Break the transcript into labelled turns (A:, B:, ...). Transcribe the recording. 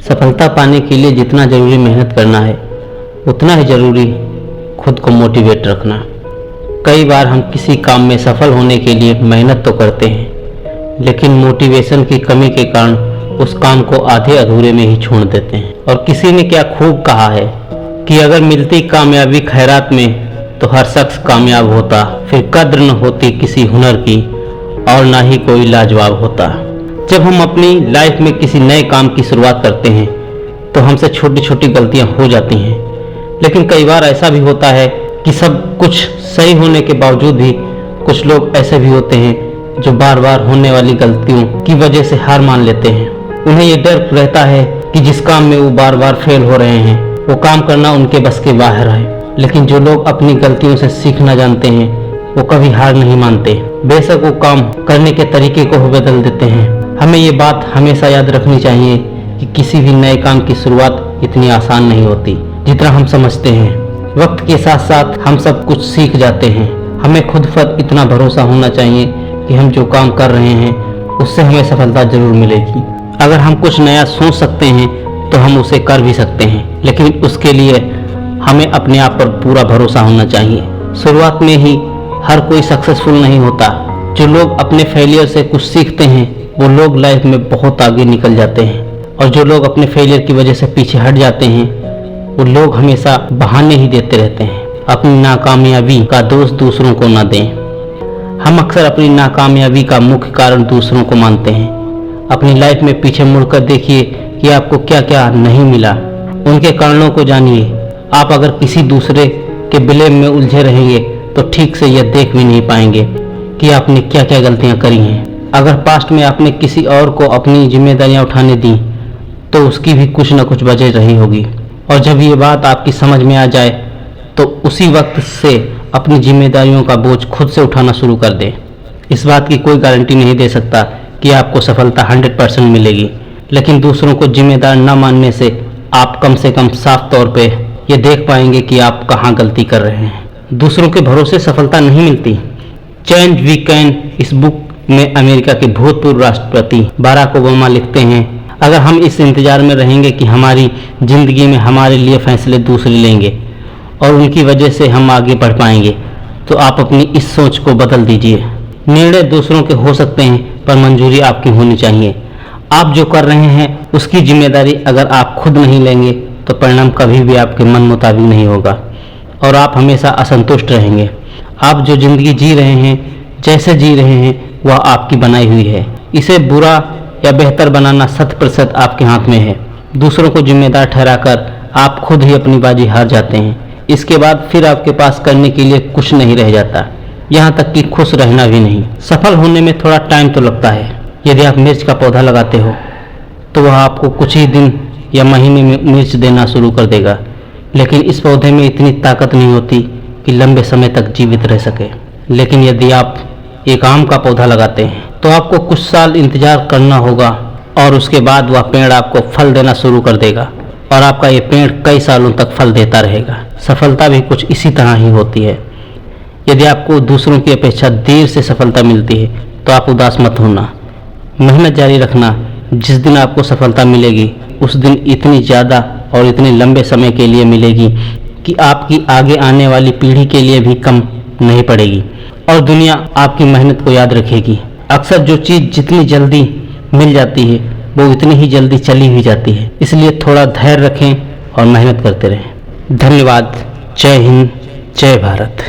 A: सफलता पाने के लिए जितना ज़रूरी मेहनत करना है उतना ही ज़रूरी खुद को मोटिवेट रखना। कई बार हम किसी काम में सफल होने के लिए मेहनत तो करते हैं, लेकिन मोटिवेशन की कमी के कारण उस काम को आधे अधूरे में ही छोड़ देते हैं। और किसी ने क्या खूब कहा है कि अगर मिलती कामयाबी खैरात में तो हर शख्स कामयाब होता, फिर कद्र न होती किसी हुनर की और ना ही कोई लाजवाब होता। जब हम अपनी लाइफ में किसी नए काम की शुरुआत करते हैं तो हमसे छोटी छोटी गलतियां हो जाती हैं, लेकिन कई बार ऐसा भी होता है कि सब कुछ सही होने के बावजूद भी कुछ लोग ऐसे भी होते हैं जो बार बार होने वाली गलतियों की वजह से हार मान लेते हैं। उन्हें ये डर रहता है कि जिस काम में वो बार बार फेल हो रहे हैं वो काम करना उनके बस के बाहर है। लेकिन जो लोग अपनी गलतियों से सीखना जानते हैं वो कभी हार नहीं मानते, बेशक वो काम करने के तरीके को भी बदल देते हैं। हमें ये बात हमेशा याद रखनी चाहिए कि किसी भी नए काम की शुरुआत इतनी आसान नहीं होती जितना हम समझते हैं। वक्त के साथ साथ हम सब कुछ सीख जाते हैं। हमें खुद पर इतना भरोसा होना चाहिए कि हम जो काम कर रहे हैं उससे हमें सफलता जरूर मिलेगी। अगर हम कुछ नया सोच सकते हैं तो हम उसे कर भी सकते हैं, लेकिन उसके लिए हमें अपने आप पर पूरा भरोसा होना चाहिए। शुरुआत में ही हर कोई सक्सेसफुल नहीं होता। जो लोग अपने फेलियर से कुछ सीखते हैं वो लोग लाइफ में बहुत आगे निकल जाते हैं, और जो लोग अपने फेलियर की वजह से पीछे हट जाते हैं वो लोग हमेशा बहाने ही देते रहते हैं। अपनी नाकामयाबी का दोष दूसरों को ना दें। हम अक्सर अपनी नाकामयाबी का मुख्य कारण दूसरों को मानते हैं। अपनी लाइफ में पीछे मुड़कर देखिए कि आपको क्या क्या नहीं मिला, उनके कारणों को जानिए। आप अगर किसी दूसरे के ब्लेम में उलझे रहेंगे तो ठीक से यह देख भी नहीं पाएंगे कि आपने क्या क्या गलतियां करी हैं। अगर पास्ट में आपने किसी और को अपनी जिम्मेदारियां उठाने दी तो उसकी भी कुछ न कुछ वजह रही होगी, और जब ये बात आपकी समझ में आ जाए तो उसी वक्त से अपनी जिम्मेदारियों का बोझ खुद से उठाना शुरू कर दें। इस बात की कोई गारंटी नहीं दे सकता कि आपको सफलता 100% मिलेगी, लेकिन दूसरों को जिम्मेदार न मानने से आप कम से कम साफ तौर पे ये देख पाएंगे कि आप कहाँ गलती कर रहे हैं। दूसरों के भरोसे सफलता नहीं मिलती। चेंज वी कैन इस बुक में अमेरिका के भूतपूर्व राष्ट्रपति बराक ओबामा लिखते हैं, अगर हम इस इंतजार में रहेंगे कि हमारी ज़िंदगी में हमारे लिए फैसले दूसरे लेंगे और उनकी वजह से हम आगे बढ़ पाएंगे, तो आप अपनी इस सोच को बदल दीजिए। निर्णय दूसरों के हो सकते हैं पर मंजूरी आपकी होनी चाहिए। आप जो कर रहे हैं उसकी जिम्मेदारी अगर आप खुद नहीं लेंगे तो परिणाम कभी भी आपके मन मुताबिक नहीं होगा और आप हमेशा असंतुष्ट रहेंगे। आप जो ज़िंदगी जी रहे हैं, जैसे जी रहे हैं, वह आपकी बनाई हुई है। इसे बुरा या बेहतर बनाना 100% आपके हाथ में है। दूसरों को जिम्मेदार ठहराकर आप खुद ही अपनी बाजी हार जाते हैं। इसके बाद फिर आपके पास करने के लिए कुछ नहीं रह जाता, यहाँ तक कि खुश रहना भी नहीं। सफल होने में थोड़ा टाइम तो लगता है। यदि आप मिर्च का पौधा लगाते हो तो वह आपको कुछ ही दिन या महीने में मिर्च देना शुरू कर देगा, लेकिन इस पौधे में इतनी ताकत नहीं होती कि लंबे समय तक जीवित रह सके। लेकिन यदि आप एक आम का पौधा लगाते हैं तो आपको कुछ साल इंतजार करना होगा और उसके बाद वह पेड़ आपको फल देना शुरू कर देगा और आपका ये पेड़ कई सालों तक फल देता रहेगा। सफलता भी कुछ इसी तरह ही होती है। यदि आपको दूसरों की अपेक्षा देर से सफलता मिलती है तो आप उदास मत होना, मेहनत जारी रखना। जिस दिन आपको सफलता मिलेगी उस दिन इतनी ज़्यादा और इतने लंबे समय के लिए मिलेगी कि आपकी आगे आने वाली पीढ़ी के लिए भी कम नहीं पड़ेगी और दुनिया आपकी मेहनत को याद रखेगी। अक्सर जो चीज़ जितनी जल्दी मिल जाती है वो इतनी ही जल्दी चली भी जाती है। इसलिए थोड़ा धैर्य रखें और मेहनत करते रहें। धन्यवाद। जय हिंद, जय भारत।